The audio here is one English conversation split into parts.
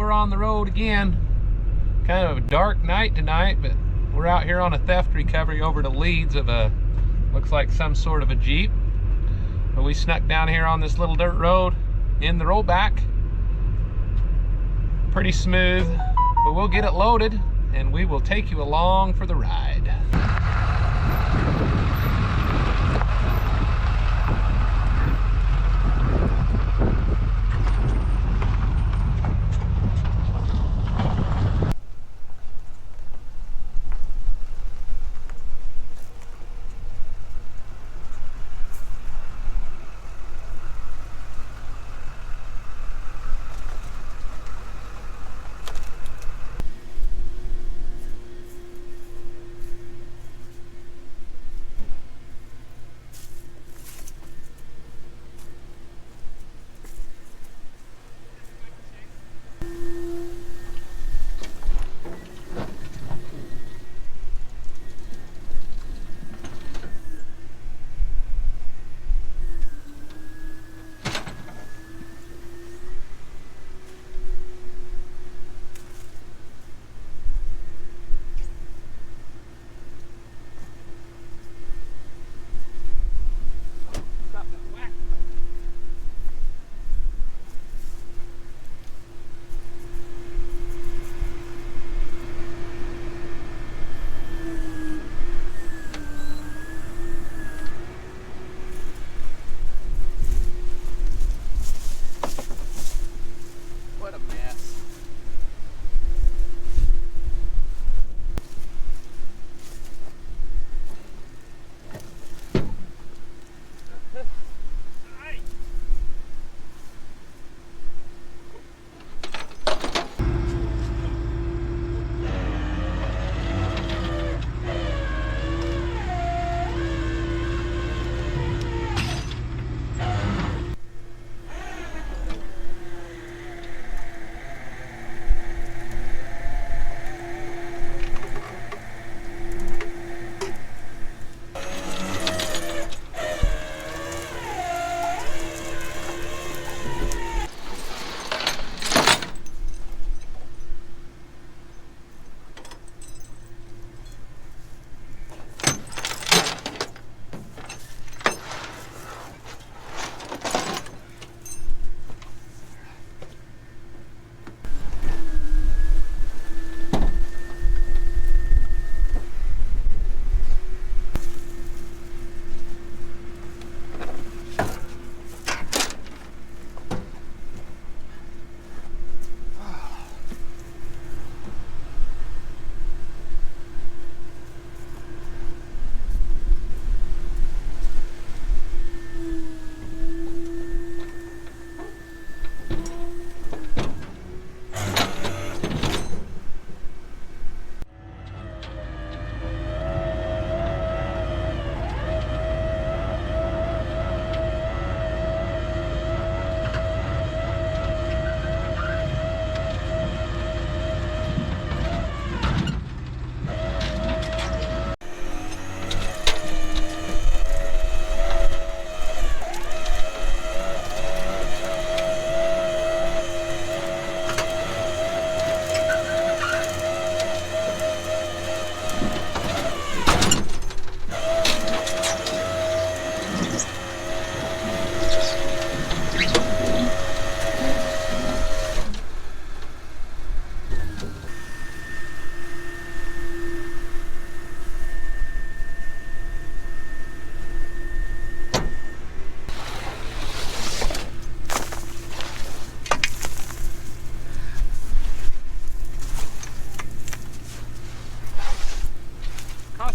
we're on the road again. Kind of a dark night tonight, but we're out here on a theft recovery over to Leeds of a, looks like some sort of a Jeep. But we snuck down here on this little dirt road in the rollback. Pretty smooth, but we'll get it loaded and we will take you along for the ride.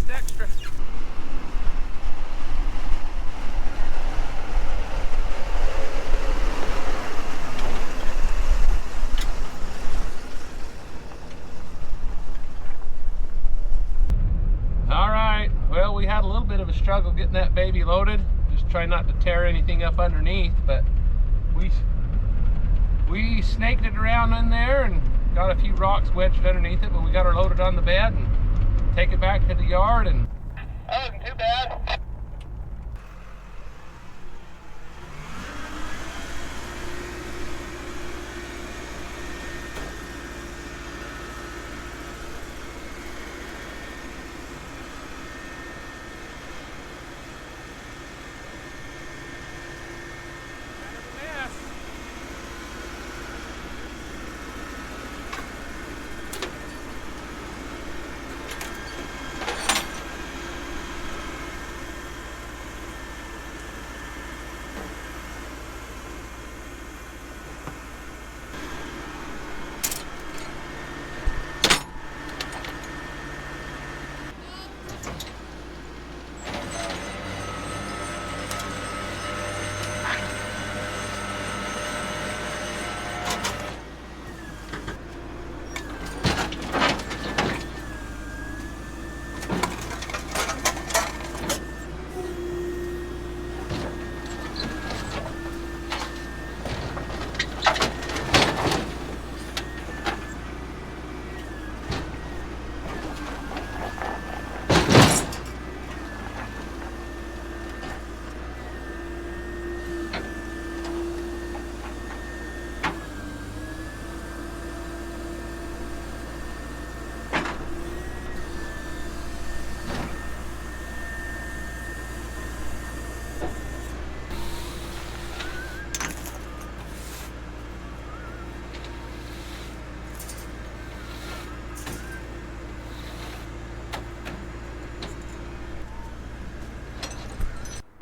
Extra. All right, well, we had a little bit of a struggle getting that baby loaded. Just try not to tear anything up underneath, but we snaked it around in there and got a few rocks wedged underneath it, but we got her loaded on the bed and take it back to the yard. And that wasn't too bad.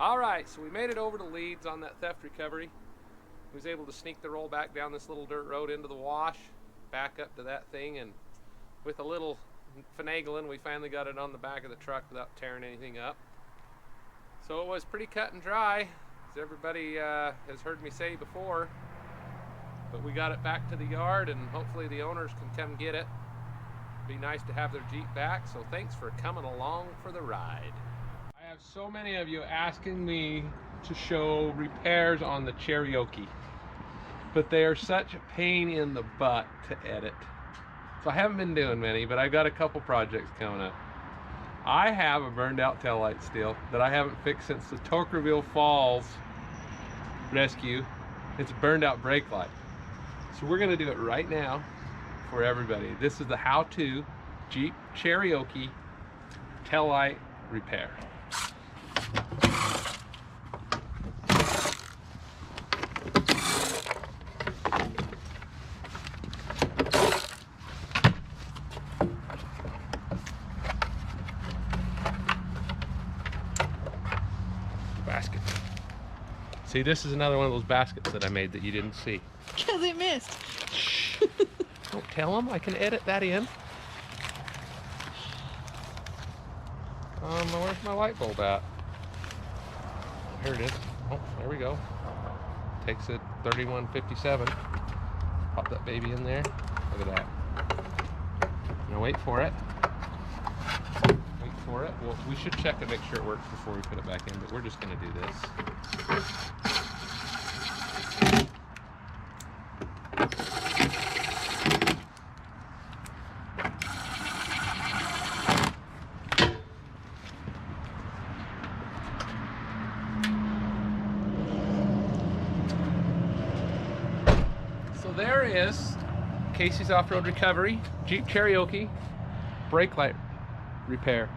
All right, so we made it over to Leeds on that theft recovery. We was able to sneak the roll back down this little dirt road into the wash, back up to that thing, and with a little finagling, we finally got it on the back of the truck without tearing anything up. So it was pretty cut and dry, as everybody has heard me say before. But we got it back to the yard, and hopefully the owners can come get it. Be nice to have their Jeep back, so thanks for coming along for the ride. I have so many of you asking me to show repairs on the Chereoke, but they are such a pain in the butt to edit. So I haven't been doing many, but I've got a couple projects coming up. I have a burned out taillight still that I haven't fixed since the Torkerville Falls rescue. It's a burned out brake light. So we're gonna do it right now for everybody. This is the how-to Jeep Chereoke taillight repair. Basket. See, this is another one of those baskets that I made that you didn't see. Because it missed. Shh. Don't tell them. I can edit that in. Where's my light bulb at? Here it is. Oh, there we go. Takes it 3157. Pop that baby in there. Look at that. Now wait for it. Wait for it. Well, we should check to make sure it works before we put it back in, but we're just going to do this. So there is Casey's Off-Road Recovery Jeep Chereoke brake light repair.